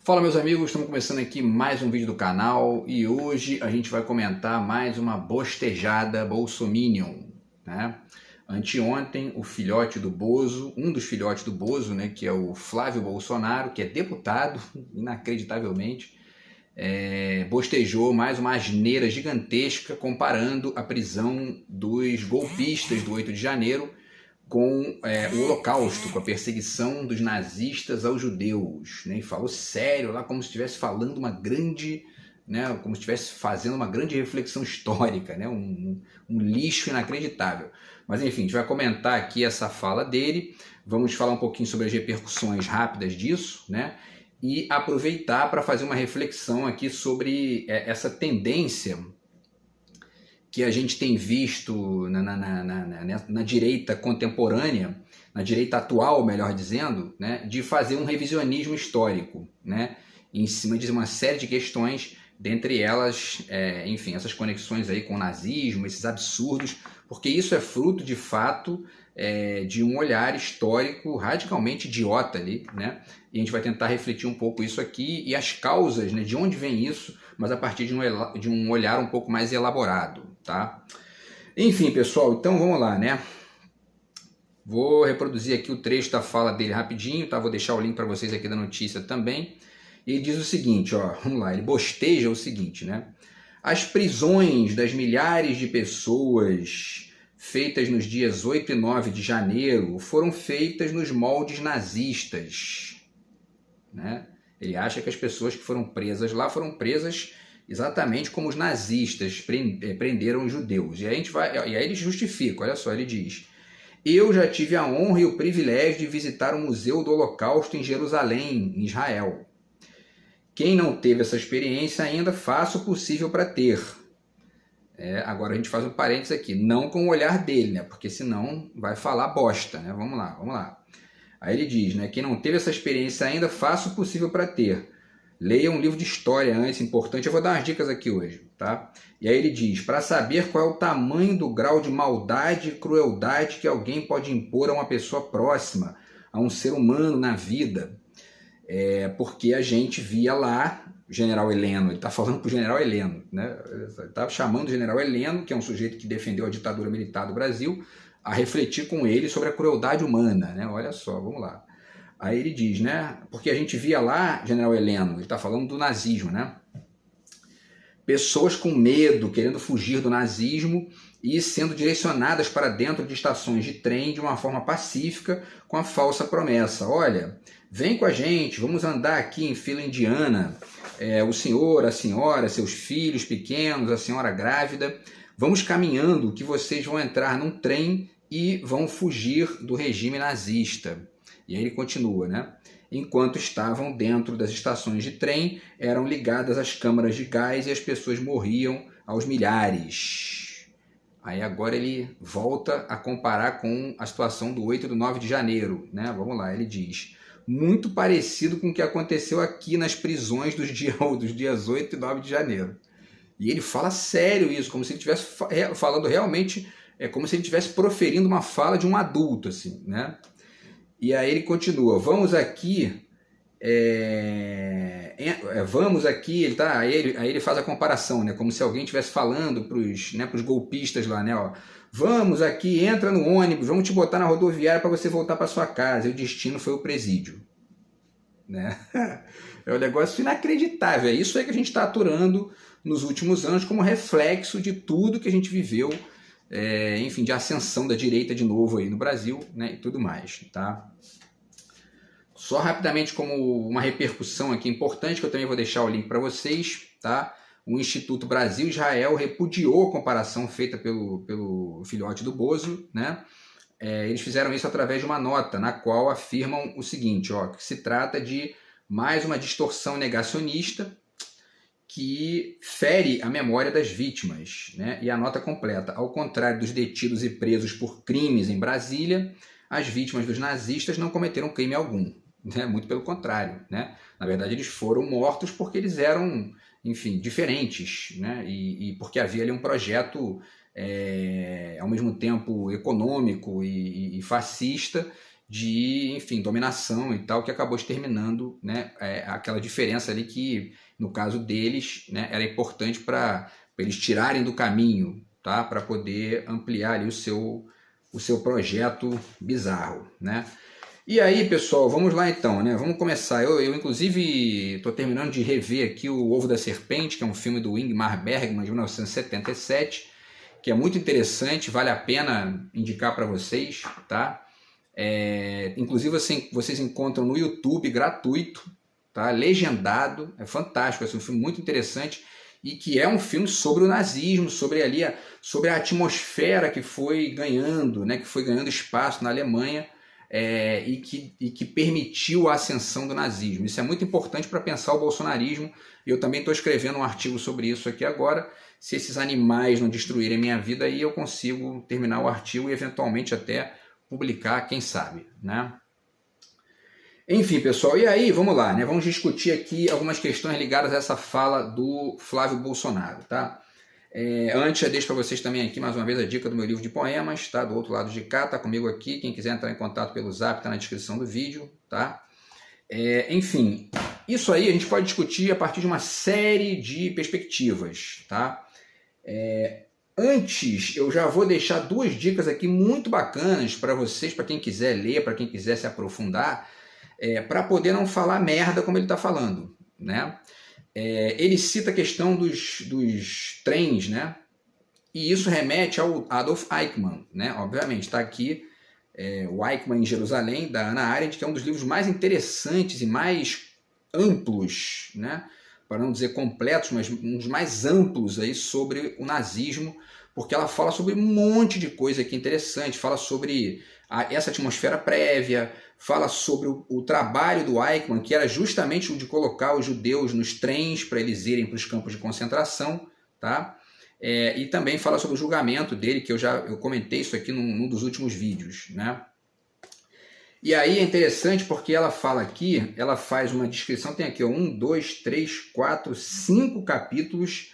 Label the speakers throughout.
Speaker 1: Fala meus amigos, estamos começando aqui mais um vídeo do canal e hoje a gente vai comentar mais uma bostejada bolsominion, né? Anteontem o filhote do Bozo, um dos filhotes do Bozo, né, que é o Flávio Bolsonaro, que é deputado, inacreditavelmente, bostejou mais uma asneira gigantesca comparando a prisão dos golpistas do 8 de janeiro com o Holocausto, com a perseguição dos nazistas aos judeus, né? E falou sério lá, como se estivesse falando uma grande, né? Como se estivesse fazendo uma grande reflexão histórica, né? Um lixo inacreditável. Mas enfim, a gente vai comentar aqui essa fala dele, vamos falar um pouquinho sobre as repercussões rápidas disso, né? E aproveitar para fazer uma reflexão aqui sobre essa tendência que a gente tem visto na direita contemporânea, na direita atual, melhor dizendo, né, de fazer um revisionismo histórico, né, em cima de uma série de questões, dentre elas, enfim, essas conexões aí com o nazismo, esses absurdos, porque isso é fruto, de fato, de um olhar histórico radicalmente idiota ali, né? E a gente vai tentar refletir um pouco isso aqui e as causas, né, de onde vem isso, mas a partir de um olhar um pouco mais elaborado, tá? Enfim, pessoal, então vamos lá, né? Vou reproduzir aqui o trecho da fala dele rapidinho, tá? Vou deixar o link para vocês aqui da notícia também. Ele diz o seguinte, ó, vamos lá, ele bosteja o seguinte, né? As prisões das milhares de pessoas feitas nos dias 8 e 9 de janeiro foram feitas nos moldes nazistas, né? Ele acha que as pessoas que foram presas lá foram presas exatamente como os nazistas prenderam os judeus. E aí ele justifica, olha só, ele diz: eu já tive a honra e o privilégio de visitar o Museu do Holocausto em Jerusalém, em Israel. Quem não teve essa experiência ainda, faça o possível para ter. Agora a gente faz um parênteses aqui, não com o olhar dele, né? Porque senão vai falar bosta, né? Vamos lá. Aí ele diz, né? Quem não teve essa experiência ainda, faça o possível para ter. Leia um livro de história antes, importante. Eu vou dar umas dicas aqui hoje, tá? E aí ele diz, para saber qual é o tamanho do grau de maldade e crueldade que alguém pode impor a uma pessoa próxima, a um ser humano na vida. Porque a gente via lá o general Heleno, ele está falando para o general Heleno, né? Ele está chamando o general Heleno, que é um sujeito que defendeu a ditadura militar do Brasil, a refletir com ele sobre a crueldade humana, né? Olha só, vamos lá. Aí ele diz, né? Porque a gente via lá, general Heleno, ele está falando do nazismo, né? Pessoas com medo, querendo fugir do nazismo e sendo direcionadas para dentro de estações de trem de uma forma pacífica, com a falsa promessa: olha, vem com a gente, vamos andar aqui em fila indiana, o senhor, a senhora, seus filhos pequenos, a senhora grávida, vamos caminhando que vocês vão entrar num trem e vão fugir do regime nazista. E aí ele continua, né? Enquanto estavam dentro das estações de trem, eram ligadas as câmaras de gás e as pessoas morriam aos milhares. Aí agora ele volta a comparar com a situação do 8 e do 9 de janeiro, né? Vamos lá, ele diz: muito parecido com o que aconteceu aqui nas prisões dos dias 8 e 9 de janeiro. E ele fala sério isso, como se ele estivesse falando realmente, como se ele estivesse proferindo uma fala de um adulto, assim, né? E aí ele continua, vamos aqui, aí ele faz a comparação, né, como se alguém estivesse falando para os golpistas lá, né, ó, vamos aqui, entra no ônibus, vamos te botar na rodoviária para você voltar para sua casa, e o destino foi o presídio. Né? É um negócio inacreditável, é isso aí que a gente está aturando nos últimos anos como reflexo de tudo que a gente viveu, enfim, de ascensão da direita de novo aí no Brasil, né, e tudo mais, tá? Só rapidamente como uma repercussão aqui importante, que eu também vou deixar o link para vocês, tá? O Instituto Brasil-Israel repudiou a comparação feita pelo filhote do Bozo, né? Eles fizeram isso através de uma nota, na qual afirmam o seguinte, ó, que se trata de mais uma distorção negacionista que fere a memória das vítimas, né? E a nota completa: ao contrário dos detidos e presos por crimes em Brasília, as vítimas dos nazistas não cometeram crime algum, né? Muito pelo contrário, né? Na verdade, eles foram mortos porque eles eram, enfim, diferentes, né? E porque havia ali um projeto, ao mesmo tempo econômico e fascista, de, enfim, dominação e tal, que acabou exterminando, né, aquela diferença ali que, no caso deles, né, era importante para eles tirarem do caminho, tá, para poder ampliar ali o seu projeto bizarro, né. E aí, pessoal, vamos lá então, né? Vamos começar. Eu inclusive, estou terminando de rever aqui o Ovo da Serpente, que é um filme do Ingmar Bergman, de 1977, que é muito interessante, vale a pena indicar para vocês, tá? Inclusive, vocês encontram no YouTube, gratuito, tá? Legendado, é fantástico, é um filme muito interessante, e que é um filme sobre o nazismo, sobre a atmosfera que foi ganhando, né? Que foi ganhando espaço na Alemanha, e que permitiu a ascensão do nazismo. Isso é muito importante para pensar o bolsonarismo. Eu também estou escrevendo um artigo sobre isso aqui agora. Se esses animais não destruírem minha vida, aí eu consigo terminar o artigo e eventualmente até publicar, quem sabe, né? Enfim, pessoal, e aí, vamos lá, né? Vamos discutir aqui algumas questões ligadas a essa fala do Flávio Bolsonaro, tá? Antes, eu deixo para vocês também aqui, mais uma vez, a dica do meu livro de poemas, tá? Do outro lado de cá, tá comigo aqui. Quem quiser entrar em contato pelo Zap, tá na descrição do vídeo, tá? Enfim, isso aí a gente pode discutir a partir de uma série de perspectivas, tá? Antes, eu já vou deixar duas dicas aqui muito bacanas para vocês, para quem quiser ler, para quem quiser se aprofundar, para poder não falar merda como ele está falando, né? Ele cita a questão dos trens, né? E isso remete ao Adolf Eichmann, né? Obviamente, está aqui o Eichmann em Jerusalém, da Hannah Arendt, que é um dos livros mais interessantes e mais amplos, né? Para não dizer completos, mas um dos mais amplos aí sobre o nazismo, porque ela fala sobre um monte de coisa aqui interessante, fala sobre essa atmosfera prévia, fala sobre o trabalho do Eichmann, que era justamente o de colocar os judeus nos trens para eles irem para os campos de concentração, tá? E também fala sobre o julgamento dele, que eu comentei isso aqui num dos últimos vídeos, né? E aí é interessante porque ela fala aqui, ela faz uma descrição, tem aqui 1, 2, 3, 4, 5 capítulos,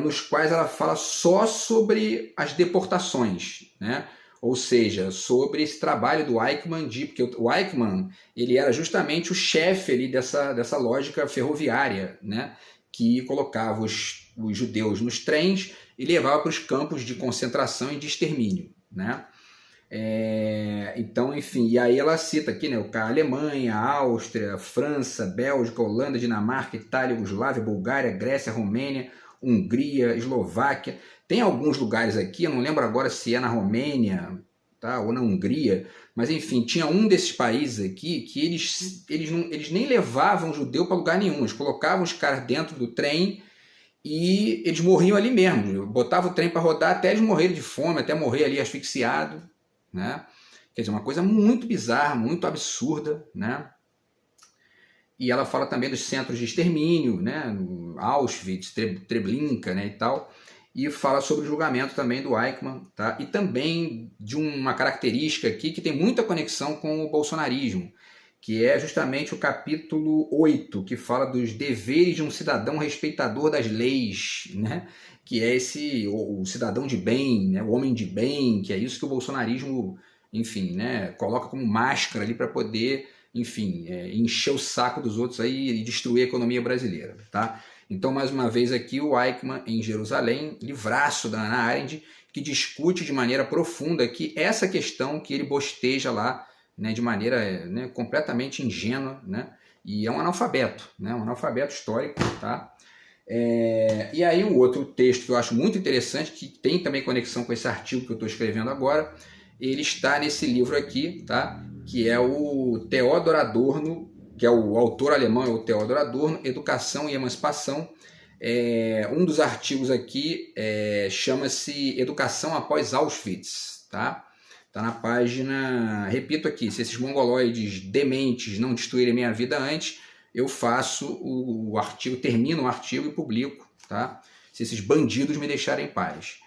Speaker 1: nos quais ela fala só sobre as deportações, né? Ou seja, sobre esse trabalho do Eichmann, porque o Eichmann ele era justamente o chefe ali dessa lógica ferroviária, né? Que colocava os judeus nos trens e levava para os campos de concentração e de extermínio, né? Então, enfim, e aí ela cita aqui, né, a Alemanha, a Áustria, a França, Bélgica, Holanda, Dinamarca, Itália, Iugoslávia, Bulgária, Grécia, Romênia, Hungria, Eslováquia. Tem alguns lugares aqui, eu não lembro agora se é na Romênia, tá, ou na Hungria, mas enfim, tinha um desses países aqui que eles nem levavam judeu para lugar nenhum, eles colocavam os caras dentro do trem e eles morriam ali mesmo, botavam o trem para rodar até eles morrerem de fome, até morrer ali asfixiado, né? Quer dizer, uma coisa muito bizarra, muito absurda, né? E ela fala também dos centros de extermínio, né? Auschwitz, Treblinka, né? E tal. E fala sobre o julgamento também do Eichmann, tá? E também de uma característica aqui que tem muita conexão com o bolsonarismo, que é justamente o capítulo 8, que fala dos deveres de um cidadão respeitador das leis, né? Que é o cidadão de bem, né? O homem de bem, que é isso que o bolsonarismo, enfim, né? Coloca como máscara ali para poder, enfim, encher o saco dos outros aí e destruir a economia brasileira, tá? Então, mais uma vez aqui, o Eichmann em Jerusalém, livraço da Hannah Arendt, que discute de maneira profunda aqui essa questão que ele bosteja lá, né, de maneira, né, completamente ingênua, né? E é um analfabeto, né? Um analfabeto histórico, tá? E aí um outro texto que eu acho muito interessante, que tem também conexão com esse artigo que eu estou escrevendo agora, ele está nesse livro aqui, tá? Que é o Theodor Adorno, que é o autor alemão, é o Theodor Adorno, Educação e Emancipação. Um dos artigos aqui chama-se Educação após Auschwitz, tá? Está na página, repito aqui, se esses mongoloides dementes não destruírem minha vida antes, eu faço o artigo, termino o artigo e publico, tá? Se esses bandidos me deixarem em paz.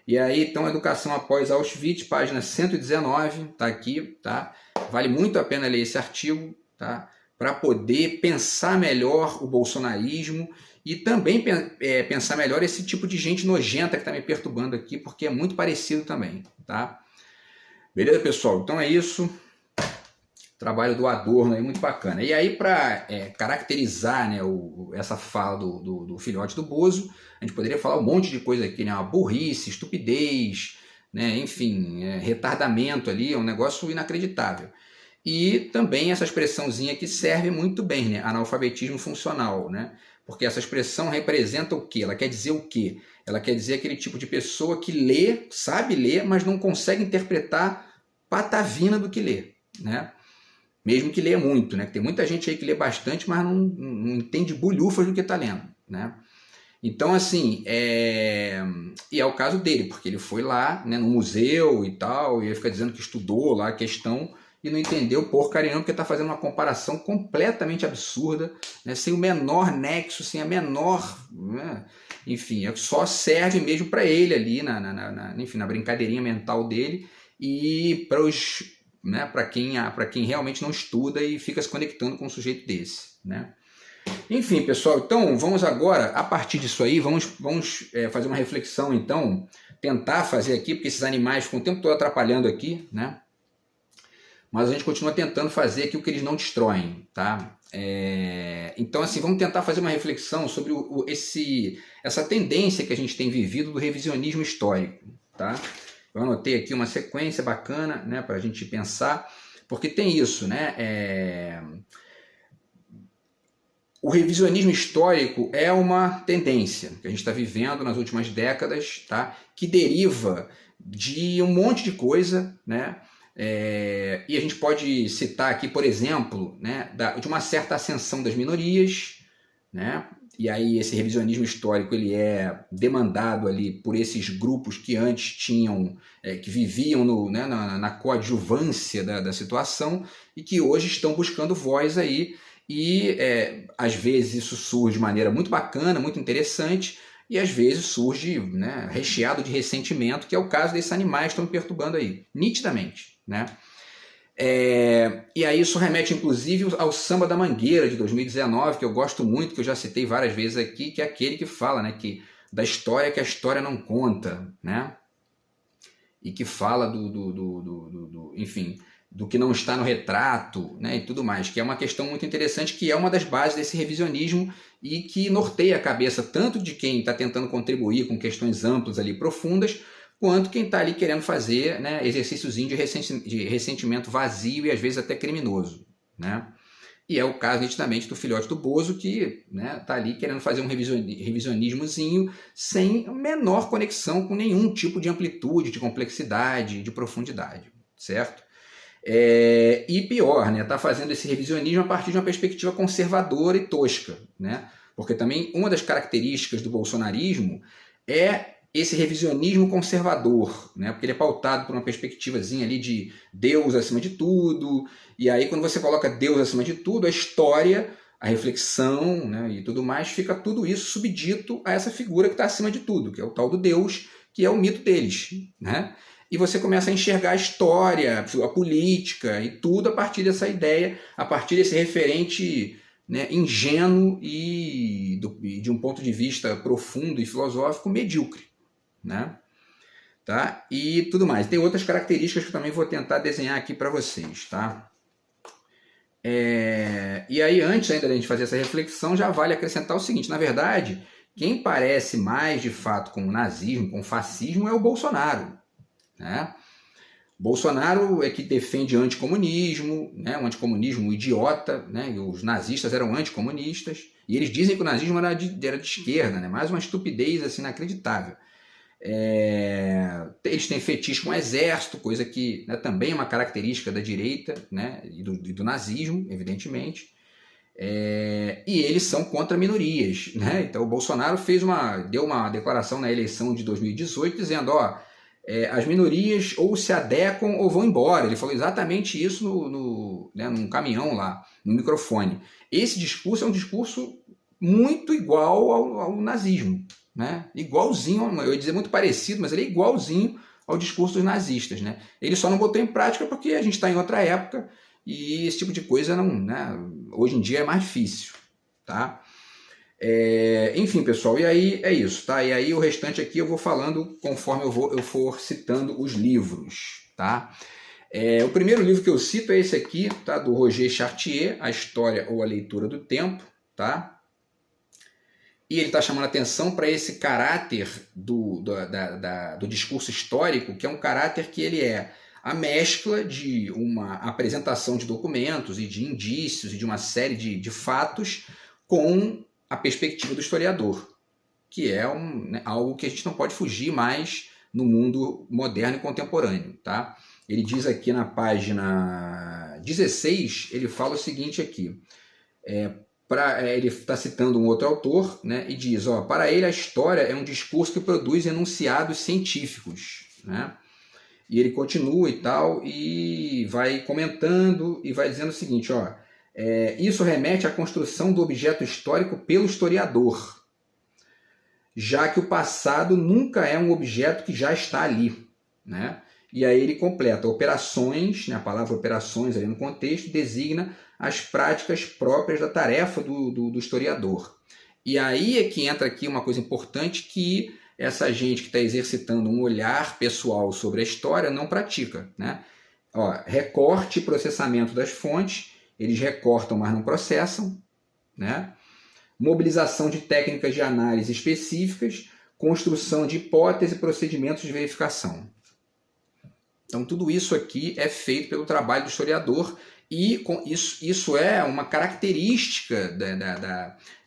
Speaker 1: E aí, então, Educação após Auschwitz, página 119, tá aqui, tá? Vale muito a pena ler esse artigo, tá? Para poder pensar melhor o bolsonarismo e também pensar melhor esse tipo de gente nojenta que está me perturbando aqui, porque é muito parecido também, tá? Beleza, pessoal? Então é isso. trabalho do Adorno aí, muito bacana. E aí, para caracterizar, né, essa fala do filhote do Bozo, a gente poderia falar um monte de coisa aqui, né? Uma burrice, estupidez, né? Enfim, retardamento ali, é um negócio inacreditável. E também essa expressãozinha que serve muito bem, né? Analfabetismo funcional, né? Porque essa expressão representa o quê? Ela quer dizer o quê? Ela quer dizer aquele tipo de pessoa que lê, sabe ler, mas não consegue interpretar patavina do que lê, né? Mesmo que lê muito, né? Tem muita gente aí que lê bastante, mas não entende bulhufas do que está lendo, né? Então, assim, e é o caso dele, porque ele foi lá, né, no museu e tal, e ele fica dizendo que estudou lá a questão e não entendeu porcaria nenhuma, porque está fazendo uma comparação completamente absurda, né, sem o menor nexo, sem a menor... Né, enfim, só serve mesmo para ele ali, enfim, na brincadeirinha mental dele e para os... Né, para quem realmente não estuda e fica se conectando com um sujeito desse, né? Enfim, pessoal, então vamos agora, a partir disso aí, vamos fazer uma reflexão, então, tentar fazer aqui, porque esses animais ficam o tempo todo atrapalhando aqui, né? Mas a gente continua tentando fazer aqui o que eles não destroem, tá? Então, assim, vamos tentar fazer uma reflexão sobre essa tendência que a gente tem vivido do revisionismo histórico, tá? Eu anotei aqui uma sequência bacana, né, para a gente pensar, porque tem isso, né? O revisionismo histórico é uma tendência que a gente está vivendo nas últimas décadas, tá? Que deriva de um monte de coisa, né? E a gente pode citar aqui, por exemplo, né, de uma certa ascensão das minorias, né? E aí esse revisionismo histórico ele é demandado ali por esses grupos que antes tinham, que viviam na coadjuvância da situação e que hoje estão buscando voz aí. E às vezes isso surge de maneira muito bacana, muito interessante, e às vezes surge, né, recheado de ressentimento, que é o caso desses animais que estão me perturbando aí, nitidamente, né? E aí isso remete inclusive ao Samba da Mangueira de 2019, que eu gosto muito, que eu já citei várias vezes aqui, que é aquele que fala, né, da história que a história não conta, né? E que fala enfim, do que não está no retrato, né, e tudo mais, que é uma questão muito interessante, que é uma das bases desse revisionismo e que norteia a cabeça tanto de quem está tentando contribuir com questões amplas ali, profundas, quanto quem está ali querendo fazer, né, exercíciozinho de ressentimento vazio e às vezes até criminoso, né? E é o caso nitidamente do filhote do Bozo, que está ali querendo fazer um revisionismozinho sem a menor conexão com nenhum tipo de amplitude, de complexidade, de profundidade, certo? E pior, né, tá fazendo esse revisionismo a partir de uma perspectiva conservadora e tosca, né? Porque também uma das características do bolsonarismo é esse revisionismo conservador, né? Porque ele é pautado por uma perspectivazinha ali de Deus acima de tudo, e aí quando você coloca Deus acima de tudo, a história, a reflexão, né, e tudo mais, fica tudo isso subdito a essa figura que está acima de tudo, que é o tal do Deus, que é o mito deles, né? E você começa a enxergar a história, a política e tudo a partir dessa ideia, a partir desse referente, né, ingênuo e de um ponto de vista profundo e filosófico medíocre, né? Tá? E tudo mais. Tem outras características que eu também vou tentar desenhar aqui para vocês, tá? E aí, antes ainda da gente fazer essa reflexão, já vale acrescentar o seguinte: na verdade, quem parece mais de fato com o nazismo, com o fascismo, é o Bolsonaro, né? Bolsonaro é que defende anticomunismo, né? Um anticomunismo idiota, né? E os nazistas eram anticomunistas, e eles dizem que o nazismo era de esquerda, né? Mais uma estupidez assim, inacreditável. Eles têm fetiche com o exército, coisa que, né, também é uma característica da direita, né, e do nazismo, evidentemente. E eles são contra minorias, né? Então o Bolsonaro deu uma declaração na eleição de 2018 dizendo, as minorias ou se adequam ou vão embora. Ele falou exatamente isso num caminhão lá, no microfone. Esse discurso é um discurso muito igual ao nazismo, né? Igualzinho, eu ia dizer muito parecido, mas ele é igualzinho ao discurso dos nazistas, né? Ele só não botou em prática porque a gente está em outra época e esse tipo de coisa não, né, hoje em dia é mais difícil, tá? Enfim, pessoal, e aí é isso, tá? E aí o restante aqui eu vou falando conforme eu for citando os livros, tá? O primeiro livro que eu cito é esse aqui, tá? Do Roger Chartier, A História ou a Leitura do Tempo, tá? E ele está chamando a atenção para esse caráter do discurso histórico, que é um caráter que ele é a mescla de uma apresentação de documentos e de indícios e de uma série de fatos com a perspectiva do historiador, que é algo que a gente não pode fugir mais no mundo moderno e contemporâneo. Tá? Ele diz aqui na página 16, ele fala o seguinte aqui, ele está citando um outro autor, né, e diz, para ele a história é um discurso que produz enunciados científicos, né? E ele continua e tal, e vai comentando e vai dizendo o seguinte, isso remete à construção do objeto histórico pelo historiador, já que o passado nunca é um objeto que já está ali, né? E aí ele completa, operações, né, a palavra operações ali no contexto, designa as práticas próprias da tarefa do historiador. E aí é que entra aqui uma coisa importante que essa gente que está exercitando um olhar pessoal sobre a história não pratica, né? Recorte e processamento das fontes, eles recortam, mas não processam, né? Mobilização de técnicas de análise específicas, construção de hipóteses e procedimentos de verificação. Então, tudo isso aqui é feito pelo trabalho do historiador e isso é uma característica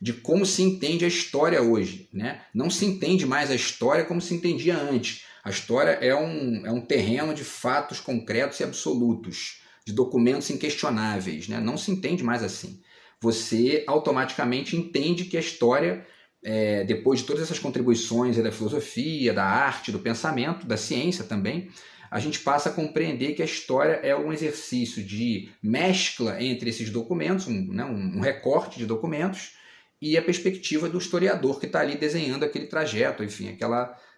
Speaker 1: de como se entende a história hoje, né? Não se entende mais a história como se entendia antes. A história é um terreno de fatos concretos e absolutos, de documentos inquestionáveis, né? Não se entende mais assim. Você automaticamente entende que a história, depois de todas essas contribuições da filosofia, da arte, do pensamento, da ciência também, a gente passa a compreender que a história é um exercício de mescla entre esses documentos, um recorte de documentos, e a perspectiva do historiador que está ali desenhando aquele trajeto, enfim,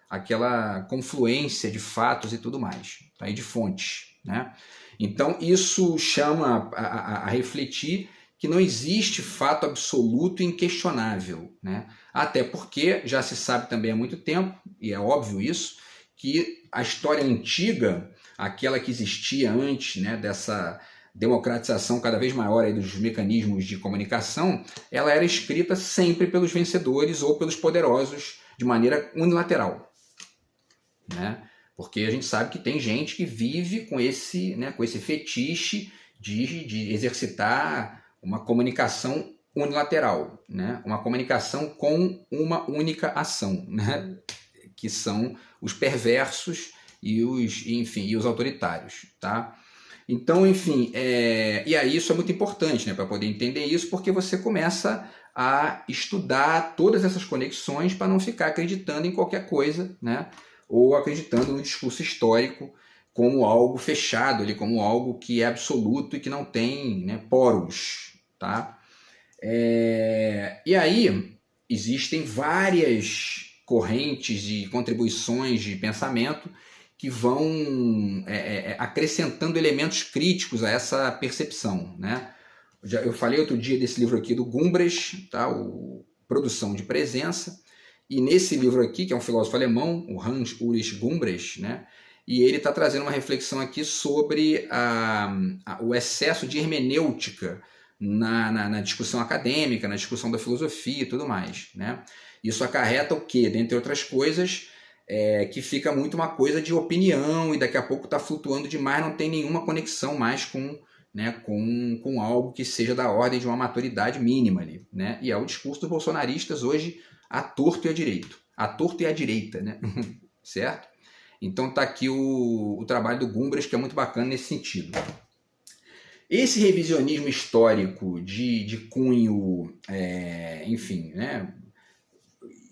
Speaker 1: aquela confluência de fatos e tudo mais, tá? E de fontes, né? Então isso chama a refletir que não existe fato absoluto e inquestionável, né? Até porque já se sabe também há muito tempo, e é óbvio isso, que a história antiga, aquela que existia antes, né, dessa democratização cada vez maior aí dos mecanismos de comunicação, ela era escrita sempre pelos vencedores ou pelos poderosos de maneira unilateral, né? Porque a gente sabe que tem gente que vive com esse fetiche de exercitar uma comunicação unilateral, né? Uma comunicação com uma única ação, né? Que são os perversos e os autoritários, tá? Então, enfim, e aí isso é muito importante, né, para poder entender isso, porque você começa a estudar todas essas conexões para não ficar acreditando em qualquer coisa, né, ou acreditando no discurso histórico como algo fechado, ali, como algo que é absoluto e que não tem, né, poros, tá? E aí existem várias correntes de contribuições de pensamento que vão acrescentando elementos críticos a essa percepção, né? Eu falei outro dia desse livro aqui do Gumbrecht, tá? Produção de Presença, e nesse livro aqui, que é um filósofo alemão, o Hans Ulrich Gumbrecht, né? E ele está trazendo uma reflexão aqui sobre o excesso de hermenêutica na discussão acadêmica, na discussão da filosofia e tudo mais, né? Isso acarreta o quê? Dentre outras coisas, que fica muito uma coisa de opinião e daqui a pouco está flutuando demais, não tem nenhuma conexão mais com algo que seja da ordem de uma maturidade mínima ali, né? E é o discurso dos bolsonaristas hoje à torto e à direito. À torto e à direita, né? Certo? Então está aqui o trabalho do Gumbrecht, que é muito bacana nesse sentido. Esse revisionismo histórico de cunho, enfim, né,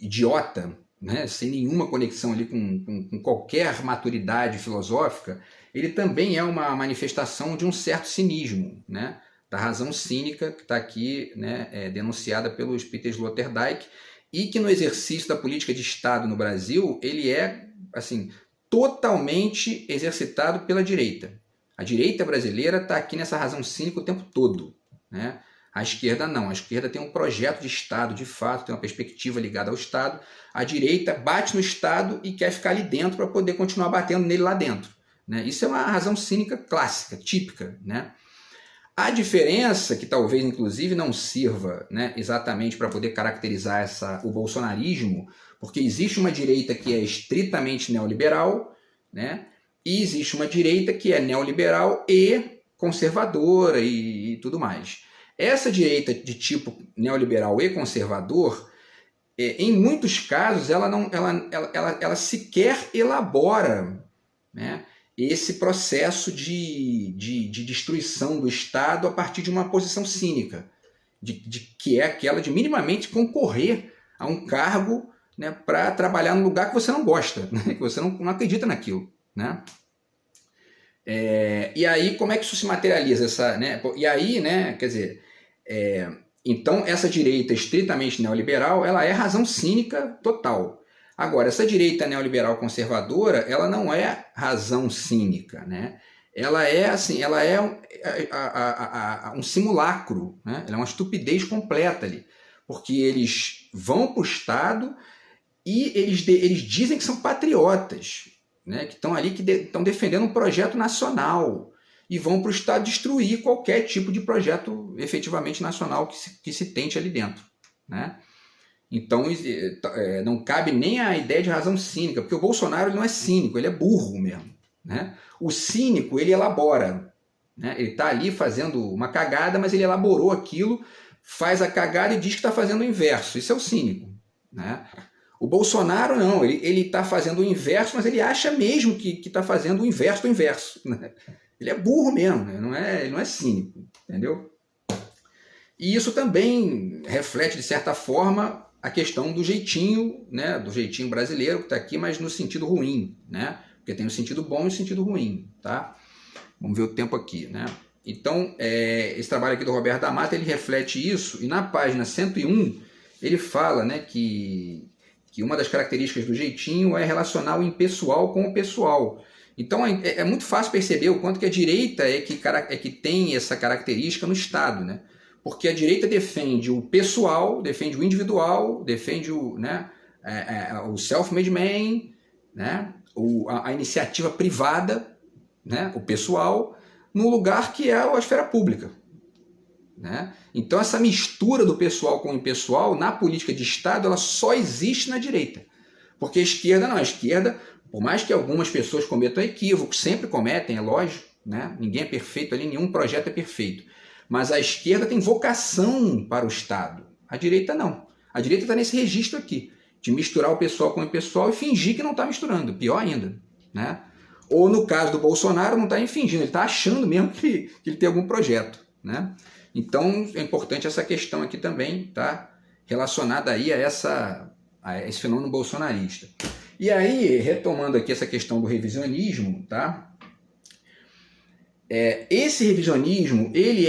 Speaker 1: idiota, né, sem nenhuma conexão ali com qualquer maturidade filosófica, ele também é uma manifestação de um certo cinismo, né, da razão cínica que está aqui, né, denunciada pelos Peter Sloterdijk, e que no exercício da política de Estado no Brasil ele é assim, totalmente exercitado pela direita. A direita brasileira está aqui nessa razão cínica o tempo todo, né? A esquerda não, a esquerda tem um projeto de Estado, de fato, tem uma perspectiva ligada ao Estado. A direita bate no Estado e quer ficar ali dentro para poder continuar batendo nele lá dentro, né? Isso é uma razão cínica clássica, típica, né? A diferença, que talvez inclusive não sirva, né, exatamente para poder caracterizar o bolsonarismo, porque existe uma direita que é estritamente neoliberal, né, e existe uma direita que é neoliberal e conservadora e tudo mais. Essa direita de tipo neoliberal e conservador, em muitos casos, ela sequer elabora, né, esse processo de destruição do Estado a partir de uma posição cínica, que é aquela de minimamente concorrer a um cargo, né, para trabalhar num lugar que você não gosta, né, que você não acredita naquilo, né? E aí, como é que isso se materializa? Né? E aí, né, quer dizer, então essa direita estritamente neoliberal, ela é razão cínica total. Agora, essa direita neoliberal conservadora, ela não é razão cínica, né? Ela é assim, ela é um simulacro, né? Ela é uma estupidez completa ali, porque eles vão para o Estado e eles dizem que são patriotas, né? Que estão ali, que estão defendendo um projeto nacional e vão para o Estado destruir qualquer tipo de projeto efetivamente nacional que se tente ali dentro, né? Então, não cabe nem a ideia de razão cínica, porque o Bolsonaro ele não é cínico, ele é burro mesmo, né? O cínico, ele elabora, né? Ele está ali fazendo uma cagada, mas ele elaborou aquilo, faz a cagada e diz que está fazendo o inverso. Isso é o cínico, né? O Bolsonaro não, ele está fazendo o inverso, mas ele acha mesmo que está fazendo o inverso do inverso, né? Ele é burro mesmo, né? Ele não é cínico, entendeu? E isso também reflete, de certa forma, a questão do jeitinho, né, do jeitinho brasileiro que está aqui, mas no sentido ruim, né? Porque tem o sentido bom e o sentido ruim, tá? Vamos ver o tempo aqui, né? Então, esse trabalho aqui do Roberto da Mata, ele reflete isso, e na página 101, ele fala, né, que uma das características do jeitinho é relacionar o impessoal com o pessoal. Então, é muito fácil perceber o quanto que a direita é que tem essa característica no Estado, né? Porque a direita defende o pessoal, defende o individual, defende o self-made man, né? A iniciativa privada, né? O pessoal, num lugar que é a esfera pública, né? Então essa mistura do pessoal com o impessoal na política de Estado, ela só existe na direita. Porque a esquerda não, a esquerda, por mais que algumas pessoas cometam equívocos, sempre cometem, é lógico, né? Ninguém é perfeito ali, nenhum projeto é perfeito. Mas a esquerda tem vocação para o Estado. A direita não. A direita está nesse registro aqui, de misturar o pessoal com o impessoal e fingir que não está misturando. Pior ainda, né? Ou no caso do Bolsonaro, não está fingindo, ele está achando mesmo que ele tem algum projeto, né? Então é importante essa questão aqui também, tá? Relacionada aí a esse fenômeno bolsonarista. E aí, retomando aqui essa questão do revisionismo, tá? Esse revisionismo, ele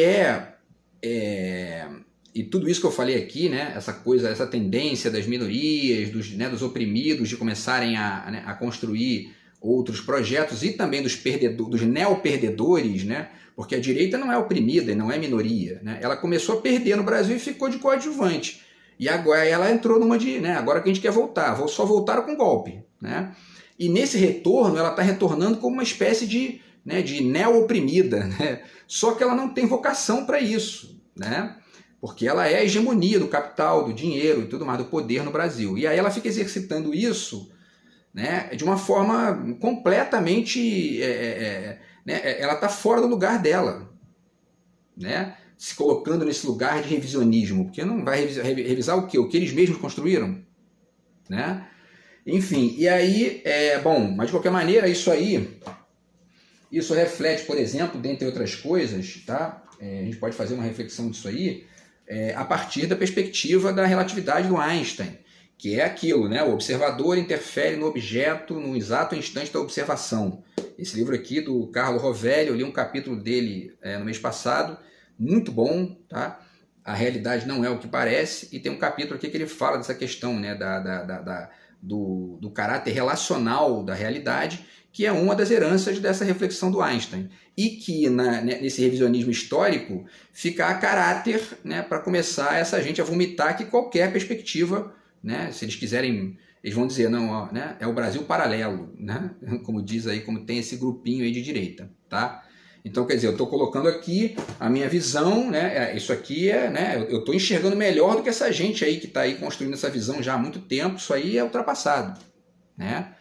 Speaker 1: e tudo isso que eu falei aqui, né, essa tendência das minorias, dos oprimidos de começarem a construir outros projetos e também dos neoperdedores, né, porque a direita não é oprimida e não é minoria, né, ela começou a perder no Brasil e ficou de coadjuvante. E agora ela entrou numa né, agora que a gente quer voltar, só voltaram com golpe, né? E nesse retorno, ela está retornando como uma espécie de neo-oprimida, né? Só que ela não tem vocação para isso, né? Porque ela é a hegemonia do capital, do dinheiro e tudo mais, do poder no Brasil. E aí ela fica exercitando isso, né, de uma forma completamente... ela está fora do lugar dela, né? Se colocando nesse lugar de revisionismo, porque não vai revisar o quê? O que eles mesmos construíram, né? Enfim, e aí, mas de qualquer maneira, isso reflete, por exemplo, dentre outras coisas, tá? A gente pode fazer uma reflexão disso aí, a partir da perspectiva da relatividade do Einstein, que é aquilo, né? O observador interfere no objeto no exato instante da observação. Esse livro aqui do Carlo Rovelli, eu li um capítulo dele no mês passado, muito bom, tá? A realidade não é o que parece, e tem um capítulo aqui que ele fala dessa questão, né, do caráter relacional da realidade, que é uma das heranças dessa reflexão do Einstein, e que nesse revisionismo histórico fica a caráter, né, para começar essa gente a vomitar que qualquer perspectiva, né, se eles quiserem eles vão dizer, não, ó, né, é o Brasil paralelo, né, como diz aí, como tem esse grupinho aí de direita, tá? Então, quer dizer, eu estou colocando aqui a minha visão, né, isso aqui é, né, eu estou enxergando melhor do que essa gente aí que está aí construindo essa visão já há muito tempo, isso aí é ultrapassado, né?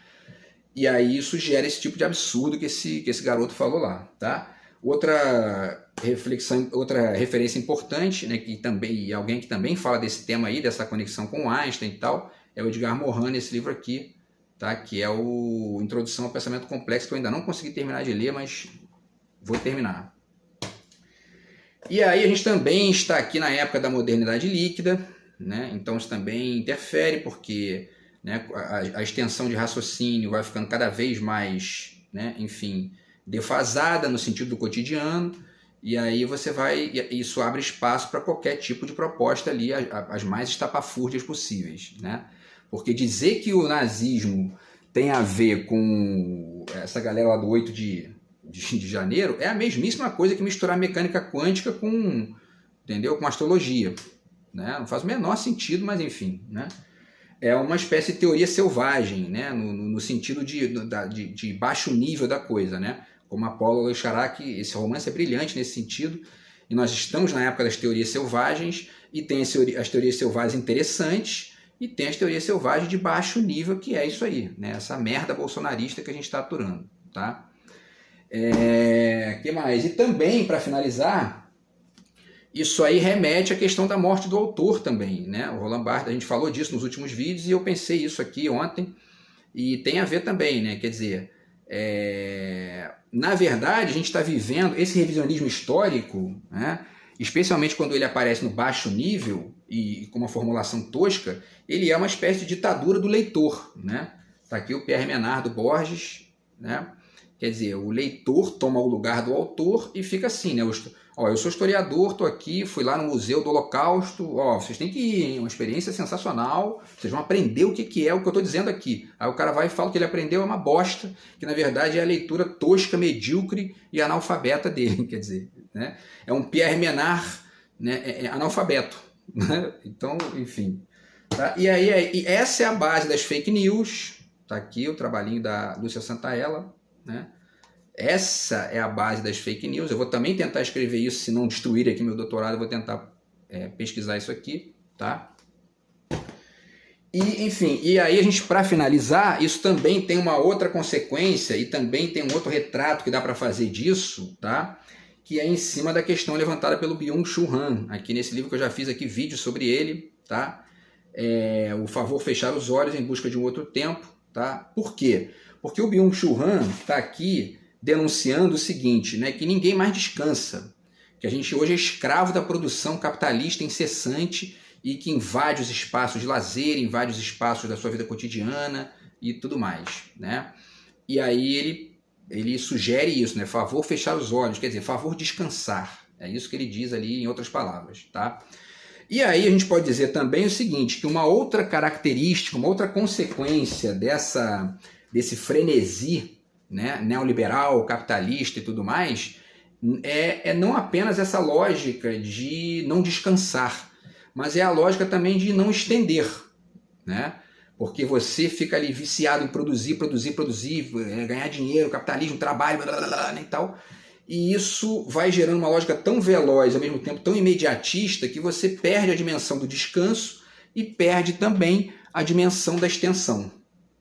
Speaker 1: E aí isso gera esse tipo de absurdo que esse garoto falou lá, tá? Outra reflexão, outra referência importante, né, que também alguém que também fala desse tema aí, dessa conexão com Einstein e tal, é o Edgar Morin nesse livro aqui, tá? Que é o Introdução ao Pensamento Complexo, que eu ainda não consegui terminar de ler, mas vou terminar. E aí a gente também está aqui na época da modernidade líquida, né? Então isso também interfere porque, né, a extensão de raciocínio vai ficando cada vez mais, né, enfim, defasada no sentido do cotidiano, e aí isso abre espaço para qualquer tipo de proposta ali, as mais estapafúrdias possíveis, né? Porque dizer que o nazismo tem a ver com essa galera lá do 8 de janeiro é a mesmíssima coisa que misturar mecânica quântica com, entendeu? Com astrologia, né? Não faz o menor sentido, mas enfim, né? É uma espécie de teoria selvagem, né? No sentido de baixo nível da coisa, né? Como Apolo Lecharach, esse romance é brilhante nesse sentido, e nós estamos na época das teorias selvagens, e tem as teorias selvagens interessantes, e tem as teorias selvagens de baixo nível, que é isso aí, né? Essa merda bolsonarista que a gente está aturando, tá? Que mais? E também, para finalizar, isso aí remete à questão da morte do autor também, né? O Roland Barthes, a gente falou disso nos últimos vídeos e eu pensei isso aqui ontem, e tem a ver também, né? Quer dizer, na verdade a gente está vivendo esse revisionismo histórico, né? Especialmente quando ele aparece no baixo nível e com uma formulação tosca, ele é uma espécie de ditadura do leitor, né? Tá aqui o Pierre Menard do Borges, né? Quer dizer, o leitor toma o lugar do autor e fica assim, né? Eu sou historiador, estou aqui, fui lá no Museu do Holocausto, vocês têm que ir, é uma experiência sensacional, vocês vão aprender o que é o que eu estou dizendo aqui. Aí o cara vai e fala que ele aprendeu é uma bosta, que na verdade é a leitura tosca, medíocre e analfabeta dele, quer dizer, né? É um Pierre Menard, né? Analfabeto, né? Então, enfim. Tá? E essa é a base das fake news, tá aqui o trabalhinho da Lúcia Santaella, né? Essa é a base das fake news. Eu vou também tentar escrever isso, se não destruir aqui meu doutorado, eu vou tentar pesquisar isso aqui, tá? E, enfim, e aí a gente, para finalizar, isso também tem uma outra consequência e também tem um outro retrato que dá para fazer disso, tá? Que é em cima da questão levantada pelo Byung-Chul Han, aqui nesse livro que eu já fiz aqui vídeo sobre ele, tá? O Favor Fechar os Olhos em Busca de um Outro Tempo, tá? Por quê? Porque o Byung-Chul Han está aqui denunciando o seguinte, né, que ninguém mais descansa, que a gente hoje é escravo da produção capitalista incessante e que invade os espaços de lazer, invade os espaços da sua vida cotidiana e tudo mais, né? E aí ele sugere isso, né, favor fechar os olhos, quer dizer, favor descansar, é isso que ele diz ali em outras palavras, tá? E aí a gente pode dizer também o seguinte, que uma outra característica, uma outra consequência desse frenesi, né, neoliberal, capitalista e tudo mais, é não apenas essa lógica de não descansar, mas é a lógica também de não estender, né? Porque você fica ali viciado em produzir, ganhar dinheiro, capitalismo, trabalho, blá, blá, blá, né, e tal, e isso vai gerando uma lógica tão veloz, ao mesmo tempo tão imediatista, que você perde a dimensão do descanso e perde também a dimensão da extensão,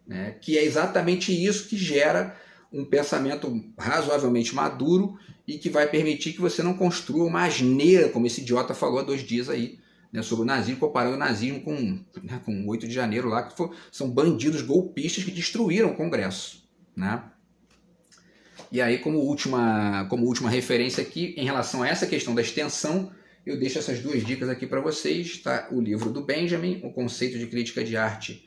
Speaker 1: né? Que é exatamente isso que gera um pensamento razoavelmente maduro e que vai permitir que você não construa uma asneira, como esse idiota falou há 2 dias aí, né, sobre o nazismo, comparando o nazismo com o 8 de janeiro lá, que são bandidos golpistas que destruíram o Congresso, né? E aí, como última referência aqui, em relação a essa questão da extensão, eu deixo essas 2 dicas aqui para vocês, tá? O livro do Benjamin, O Conceito de Crítica de Arte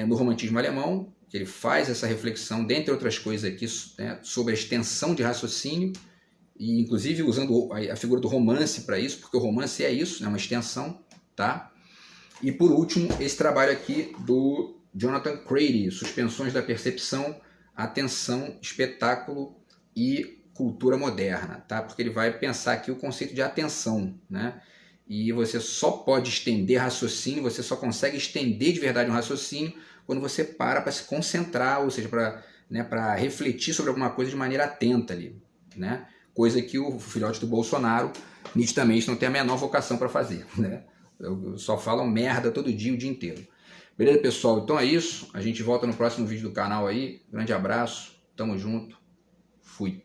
Speaker 1: no Romantismo Alemão, que ele faz essa reflexão, dentre outras coisas aqui, né, sobre a extensão de raciocínio, e inclusive usando a figura do romance para isso, porque o romance é isso, é uma extensão, tá? E por último, esse trabalho aqui do Jonathan Crady, Suspensões da Percepção, Atenção, Espetáculo e Cultura Moderna, tá? Porque ele vai pensar aqui o conceito de atenção, né? E você só pode estender raciocínio, você só consegue estender de verdade um raciocínio quando você para se concentrar, ou seja, para, né, para refletir sobre alguma coisa de maneira atenta ali, né? Coisa que o filhote do Bolsonaro nitidamente não tem a menor vocação para fazer, né? Só falam merda todo dia, o dia inteiro. Beleza, pessoal? Então é isso. A gente volta no próximo vídeo do canal aí. Grande abraço. Tamo junto. Fui.